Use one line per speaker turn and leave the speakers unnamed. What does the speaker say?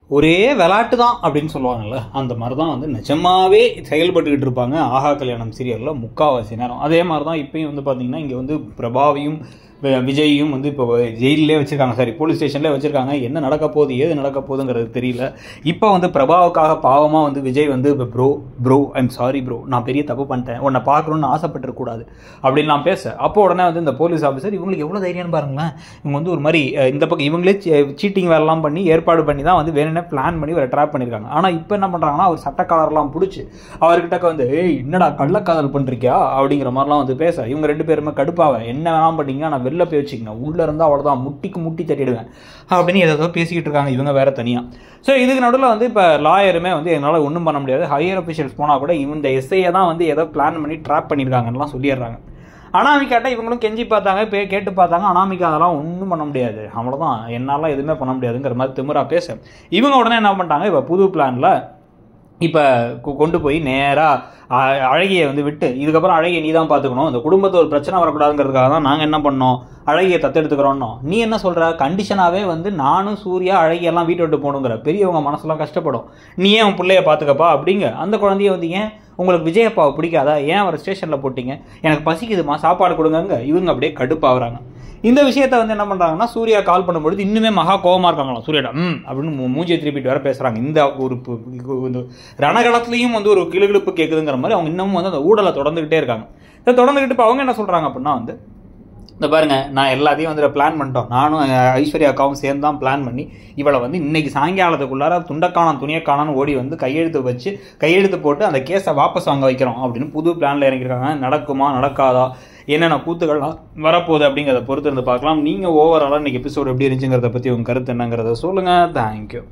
ஒரே விளையாட்டு தான் அப்படின்னு சொல்லுவாங்கல்ல, அந்த மாதிரி தான் வந்து நிஜமாவே செயல்பட்டுக்கிட்டு இருப்பாங்க ஆஹா கல்யாணம் சீரியலில் முக்கால்வாசி நேரம். அதே மாதிரி தான் இப்பயும் வந்து பார்த்தீங்கன்னா இங்கே வந்து பிரபாவையும் விஜயும் வந்து இப்போ ஜெயிலே வச்சுருக்காங்க, சாரி போலீஸ் ஸ்டேஷன்லேயே வச்சுருக்காங்க. என்ன நடக்க போகுது ஏது நடக்க போகுதுங்கிறது தெரியல. இப்போ வந்து பிரபாவுக்காக பாவமாக வந்து விஜய் வந்து இப்போ ப்ரோ ஐம் சாரி ப்ரோ, நான் பெரிய தப்பு பண்ணிட்டேன், உன்னை பார்க்கணுன்னு ஆசைப்பட்டுருக்கூடாது அப்படின்னு நான் பேச. அப்போ உடனே வந்து இந்த போலீஸ் ஆஃபீஸர் இவங்களுக்கு எவ்வளோ தைரியம்னு பாருங்களேன். இவங்க வந்து ஒரு மாதிரி இந்த பக்கம் இவங்களே சீட்டிங் வேலைலாம் பண்ணி ஏற்பாடு பண்ணி தான் வந்து வேணும்னே பிளான் பண்ணி ஒரு ட்ராப் பண்ணியிருக்காங்க. ஆனால் இப்போ என்ன பண்ணுறாங்கன்னா அவர் சட்டக்காலர்லாம் பிடிச்சி அவர்கிட்ட வந்து என்னடா கள்ளக்காதல் பண்ணுறியா அப்படிங்கிற மாதிரிலாம் வந்து பேச. இவங்க ரெண்டு பேருமே கடுப்பாக என்ன வேணாம் பண்ணிங்க, நான் வெளில போய் வச்சுக்கணும், உள்ளே இருந்தால் அவ்வளோதான் முட்டிக்கு முட்டி தட்டிடுவேன் அப்படின்னு ஏதோ பேசிக்கிட்டு இருக்காங்க இவங்க வேற தனியாக. ஸோ இதுக்கு நடுவில் வந்து இப்போ லாயருமே வந்து என்னால் ஒன்றும் பண்ண முடியாது, ஹையர் அஃபிஷியல்ஸ் போனால் கூட இந்த எஸ்ஐயை தான் வந்து ஏதோ பிளான் பண்ணி ட்ராப் பண்ணியிருக்காங்கலாம் சொல்லிடுறாங்க. அனாமிகாட்ட இவங்களும் கெஞ்சி பார்த்தாங்க, கேட்டு பார்த்தாங்க. அனாமிகா அதெல்லாம் ஒன்றும் பண்ண முடியாது, அவ்வளோதான், என்னால் எதுவுமே பண்ண முடியாதுங்கிற மாதிரி திமிரா பேச இவங்க உடனே என்ன பண்ணிட்டாங்க, இப்போ புது பிளானில் இப்போ கொண்டு போய் நேராக அழகியை வந்து விட்டு இதுக்கப்புறம் அழகியை நீ தான் பார்த்துக்கணும், இந்த குடும்பத்தை ஒரு பிரச்சனை வரக்கூடாதுங்கிறதுக்காக தான் நாங்கள் என்ன பண்ணோம் அழகியை தத்தெடுத்துக்கிறோன்னோ. நீ என்ன சொல்கிற, கண்டிஷனாகவே வந்து நானும் சூர்யா அழகியெல்லாம் வீட்டை விட்டு போகணுங்கிற, பெரியவங்க மனசெல்லாம் கஷ்டப்படும், நீ ஏன் உன் பிள்ளைய பார்த்துக்கப்பா அப்படிங்க. அந்த குழந்தைய வந்து ஏன் உங்களுக்கு விஜயப்பாவை பிடிக்காதா, ஏன் அவர் ஸ்டேஷனில் போட்டிங்க, எனக்கு பசிக்குதுமா சாப்பாடு கொடுங்க, இவங்க அப்படியே கடுப்பாகிறாங்க. இந்த விஷயத்த வந்து என்ன பண்ணுறாங்கன்னா சூர்யா கால் பண்ணும்பொழுது இன்னுமே மகா கோபமாக இருக்காங்களாம் சூர்யாடா அப்படின்னு மூஞ்சியை திருப்பிட்டு வர பேசுகிறாங்க. இந்த ஒரு ரணகலத்துலேயும் வந்து ஒரு கிளுகிழுப்பு கேட்குதுங்கிற மாதிரி அவங்க இன்னமும் வந்து அந்த ஊடலை தொடர்ந்துக்கிட்டே இருக்காங்க. இதை தொடர்ந்துக்கிட்டு இப்போ அவங்க என்ன சொல்கிறாங்க அப்படின்னா வந்து இந்த பாருங்க, நான் எல்லாத்தையும் வந்து பிளான் பண்ணிட்டோம், நானும் ஐஸ்வர்யா அக்காவும் சேர்ந்து தான் பிளான் பண்ணி இவளை வந்து இன்னைக்கு சாயங்காலத்துக்குள்ளார துண்டக்கானம் துணியக்கானு ஓடி வந்து கையெழுத்து போட்டு அந்த கேஸை வாபஸ் வாங்க வைக்கிறோம் அப்படின்னு புது பிளானில் இறங்கியிருக்காங்க. நடக்குமா நடக்காதா, என்னென்ன கூத்துக்கள்லாம் வரப்போகுது அப்படிங்கிறத பொறுத்து இருந்து பார்க்கலாம். நீங்கள் ஓவராலாக இன்னைக்கு எபிசோடு எப்படி இருந்துச்சுங்கிறத பற்றி உங்கள் கருத்து என்னங்கிறத சொல்லுங்கள். தேங்க்யூ.